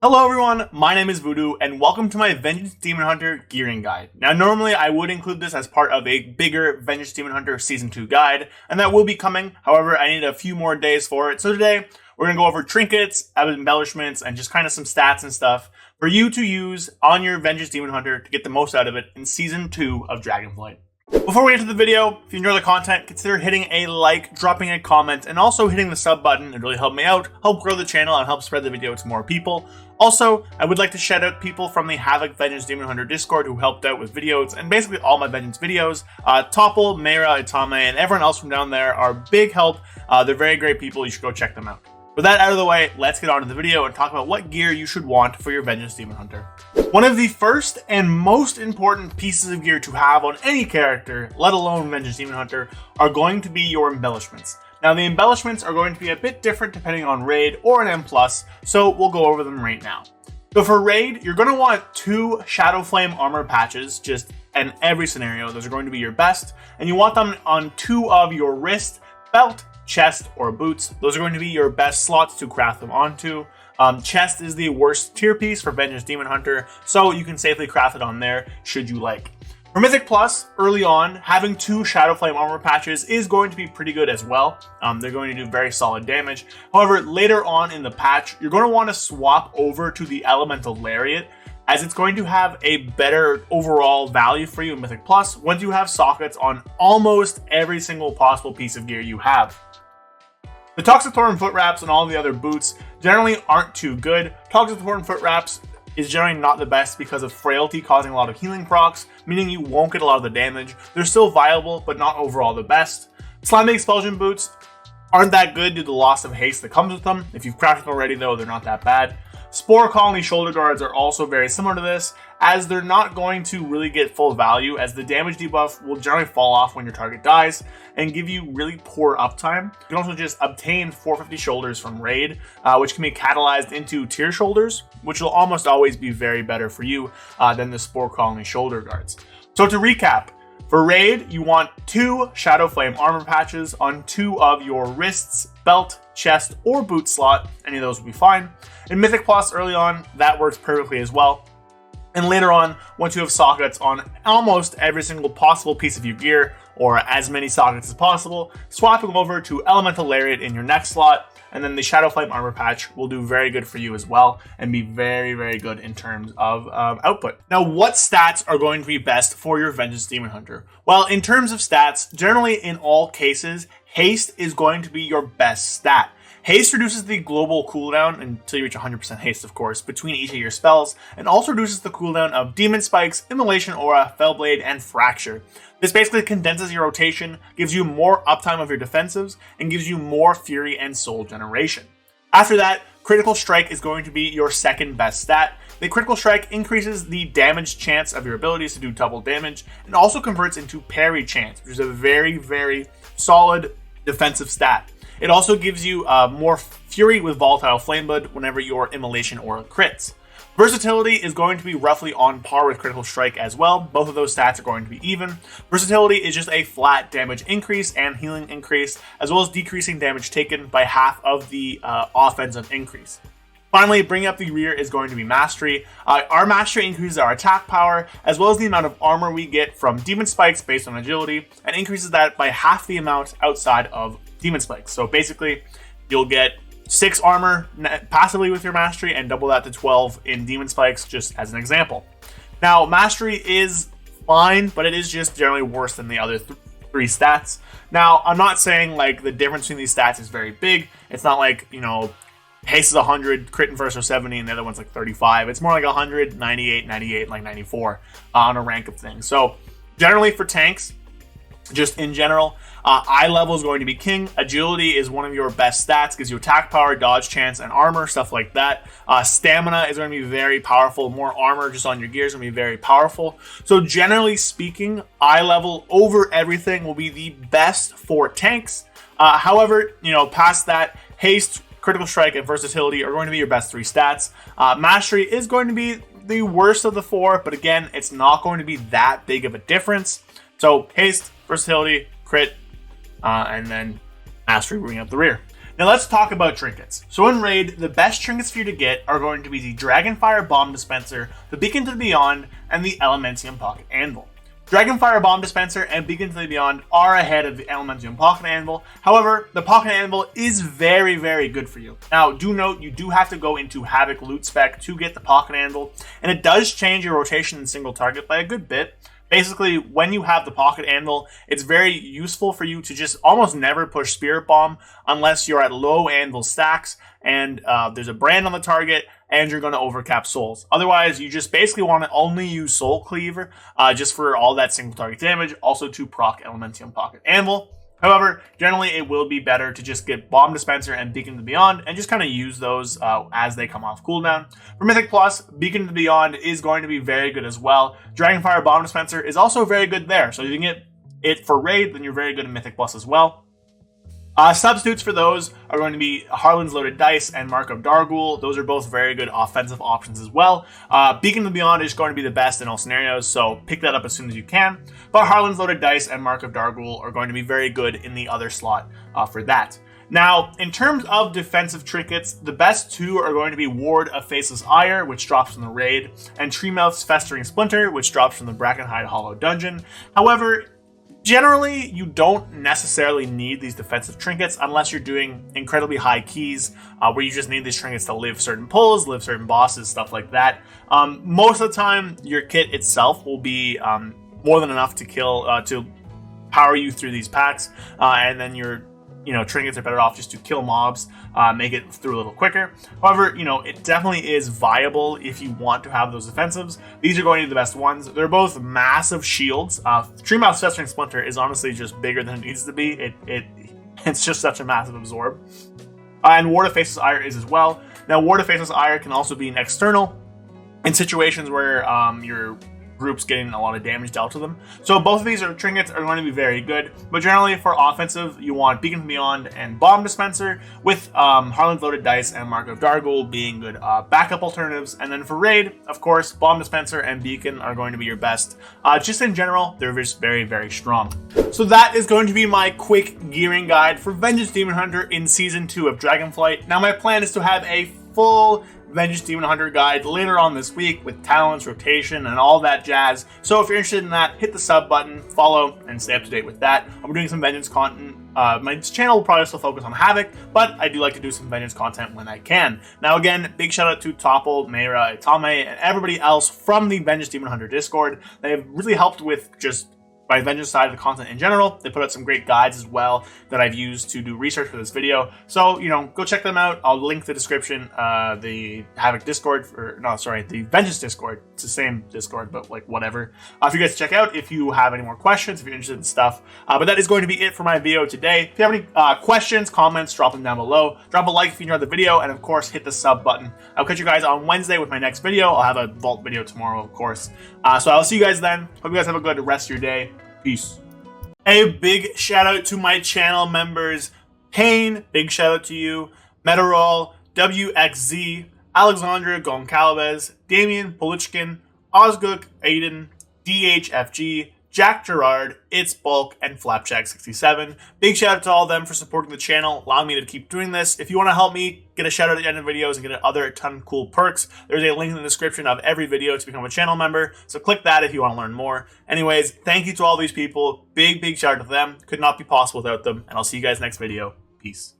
Hello everyone, my name is Voodoo, and welcome to my Vengeance Demon Hunter gearing guide. Now normally I would include this as part of a bigger Vengeance Demon Hunter Season 2 guide, and that will be coming. However, I need a few more days for it. So today, we're going to go over trinkets, embellishments, and just kind of some stats and stuff for you to use on your Vengeance Demon Hunter to get the most out of it in Season 2 of Dragonflight. Before we get to the video, if you enjoy the content, consider hitting a like, dropping a comment, and also hitting the sub button. It really helped me out, help grow the channel, and help spread the video to more people. Also, I would like to shout out people from the Havoc Vengeance Demon Hunter Discord who helped out with videos and basically all my Vengeance videos. Topple, Meira, Itame, and everyone else from down there are big help. They're very great people. You should go check them out. With that out of the way, let's get on to the video and talk about what gear you should want for your Vengeance Demon Hunter. One of the first and most important pieces of gear to have on any character, let alone Vengeance Demon Hunter, are going to be your embellishments. Now the embellishments are going to be a bit different depending on raid or an M+, so we'll go over them right now. So for raid, you're going to want 2 Shadow Flame armor patches, just in every scenario. Those are going to be your best, and you want them on 2 of your wrist, belt, chest, or boots. Those are going to be your best slots to craft them onto. Chest is the worst tier piece for Vengeance Demon Hunter, so you can safely craft it on there should you like. For Mythic Plus, early on, having 2 Shadow Flame armor patches is going to be pretty good as well. They're going to do very solid damage. However, later on in the patch, you're going to want to swap over to the Elemental Lariat, as it's going to have a better overall value for you in Mythic Plus once you have sockets on almost every single possible piece of gear you have. The Toxic Thorn foot wraps and all the other boots generally aren't too good. Toxic Thorn foot wraps is generally not the best because of frailty causing a lot of healing procs, meaning you won't get a lot of the damage. They're still viable, but not overall the best. Slimy Expulsion boots aren't that good due to the loss of haste that comes with them. If you've crafted them already though, they're not that bad. Spore Colony shoulder guards are also very similar to this, as they're not going to really get full value, as the damage debuff will generally fall off when your target dies and give you really poor uptime. You can also just obtain 450 shoulders from raid, which can be catalyzed into tier shoulders, which will almost always be very better for you than the Spore Colony shoulder guards. So to recap, for raid, you want 2 Shadow Flame armor patches on 2 of your wrists, belt, chest, or boot slot. Any of those will be fine. In Mythic Plus early on, that works perfectly as well. And later on, once you have sockets on almost every single possible piece of your gear, or as many sockets as possible, swapping over to Elemental Lariat in your next slot, and then the Shadow Flame armor patch will do very good for you as well, and be very, very good in terms of output. Now, what stats are going to be best for your Vengeance Demon Hunter? Well, in terms of stats, generally in all cases, haste is going to be your best stat. Haste reduces the global cooldown until you reach 100% haste, of course, between each of your spells, and also reduces the cooldown of Demon Spikes, Immolation Aura, Fellblade, and Fracture. This basically condenses your rotation, gives you more uptime of your defensives, and gives you more Fury and Soul generation. After that, Critical Strike is going to be your second best stat. The Critical Strike increases the damage chance of your abilities to do double damage, and also converts into parry chance, which is a very, very solid defensive stat. It also gives you more Fury with Volatile Flamebud whenever your Immolation Aura crits. Versatility is going to be roughly on par with Critical Strike as well. Both of those stats are going to be even. Versatility is just a flat damage increase and healing increase, as well as decreasing damage taken by half of the offensive increase. Finally, bringing up the rear is going to be Mastery. Our Mastery increases our attack power, as well as the amount of armor we get from Demon Spikes based on agility, and increases that by half the amount outside of Demon Spikes. So basically, you'll get 6 armor passively with your Mastery, and double that to 12 in Demon Spikes, just as an example. Now, Mastery is fine, but it is just generally worse than the other 3 stats. Now, I'm not saying like the difference between these stats is very big. It's not like, you know, haste is 100, crit and verse are 70, and the other one's like 35. It's more like 100, 98, 98, and like 94 on a rank of things. So generally for tanks, just in general, eye level is going to be king. Agility is one of your best stats, gives you attack power, dodge chance, and armor, stuff like that. Stamina is going to be very powerful. More armor just on your gear is going to be very powerful. So generally speaking, eye level over everything will be the best for tanks. However, you know, past that, haste, Critical Strike, and Versatility are going to be your best 3 stats. Mastery is going to be the worst of the 4, but again, it's not going to be that big of a difference. So haste, Versatility, crit, and then Mastery bringing up the rear. Now let's talk about trinkets. So in Raid, the best trinkets for you to get are going to be the Dragonfire Bomb Dispenser, the Beacon to the Beyond, and the Elementium Pocket Anvil. Dragonfire Bomb Dispenser and Beacon to the Beyond are ahead of the Elementium Pocket Anvil. However, the Pocket Anvil is very, very good for you. Now, do note, you do have to go into Havoc loot spec to get the Pocket Anvil, and it does change your rotation in single target by a good bit. Basically, when you have the Pocket Anvil, it's very useful for you to just almost never push Spirit Bomb unless you're at low Anvil stacks and there's a brand on the target and you're going to overcap souls. Otherwise, you just basically want to only use Soul Cleaver just for all that single target damage, also to proc Elementium Pocket Anvil. However, generally it will be better to just get Bomb Dispenser and Beacon to the Beyond and just kind of use those as they come off cooldown. For Mythic Plus, Beacon to the Beyond is going to be very good as well. Dragonfire Bomb Dispenser is also very good there, so if you can get it for Raid, then you're very good in Mythic Plus as well. Substitutes for those are going to be Harlan's Loaded Dice and Mark of Dargul. Those are both very good offensive options as well. Beacon to the Beyond is going to be the best in all scenarios, so pick that up as soon as you can. But Harlan's Loaded Dice and Mark of Dargul are going to be very good in the other slot for that. Now, in terms of defensive trinkets, the best two are going to be Ward of Faceless Ire, which drops from the Raid, and Treemouth's Festering Splinter, which drops from the Brackenhide Hollow Dungeon. However, generally, you don't necessarily need these defensive trinkets unless you're doing incredibly high keys, where you just need these trinkets to live certain pulls, live certain bosses, stuff like that. Most of the time, your kit itself will be more than enough to kill, to power you through these packs, and then your trinkets are better off just to kill mobs, make it through a little quicker. However, it definitely is viable if you want to have those defensives. These are going to be the best ones. They're both massive shields. Treemouth's Festering Splinter is honestly just bigger than it needs to be. It's just such a massive absorb. And Ward of Faceless Ire is as well. Now, Ward of Faceless Ire can also be an external in situations where your group's getting a lot of damage dealt to them. So both of these trinkets are going to be very good, but generally for offensive, you want Beacon to Beyond and Bomb Dispenser, with Harlan's Loaded Dice and Mark of Dargul being good backup alternatives. And then for Raid, of course, Bomb Dispenser and Beacon are going to be your best. Just in general, they're just very, very strong. So that is going to be my quick gearing guide for Vengeance Demon Hunter in Season 2 of Dragonflight. Now my plan is to have a full Vengeance Demon Hunter guide later on this week with talents, rotation, and all that jazz. So if you're interested in that, hit the sub button, follow, and stay up to date with that. I'm doing some Vengeance content. My channel will probably still focus on Havoc, but I do like to do some Vengeance content when I can. Now again, big shout out to Topple, Meira, Itame, and everybody else from the Vengeance Demon Hunter Discord. They have really helped with just my Vengeance side of the content in general. They put out some great guides as well that I've used to do research for this video. So, go check them out. I'll link the description, the Havoc Discord, the Vengeance Discord. It's the same Discord, but like whatever. For you guys to check out if you have any more questions, if you're interested in stuff. But that is going to be it for my video today. If you have any questions, comments, drop them down below. Drop a like if you enjoyed the video, and of course, hit the sub button. I'll catch you guys on Wednesday with my next video. I'll have a Vault video tomorrow, of course. So I'll see you guys then. Hope you guys have a good rest of your day. Peace. A big shout out to my channel members. Payne, big shout out to you. Metarol, WXZ, Alexandra Goncalves, Damian Polichkin, Osgook Aiden, DHFG, Jack Gerard, It's Bulk, and Flapjack67. Big shout out to all of them for supporting the channel, allowing me to keep doing this. If you want to help me get a shout out at the end of videos and get other ton of cool perks, there's a link in the description of every video to become a channel member. So click that if you want to learn more. Anyways, thank you to all these people. Big shout out to them. Could not be possible without them. And I'll see you guys next video. Peace.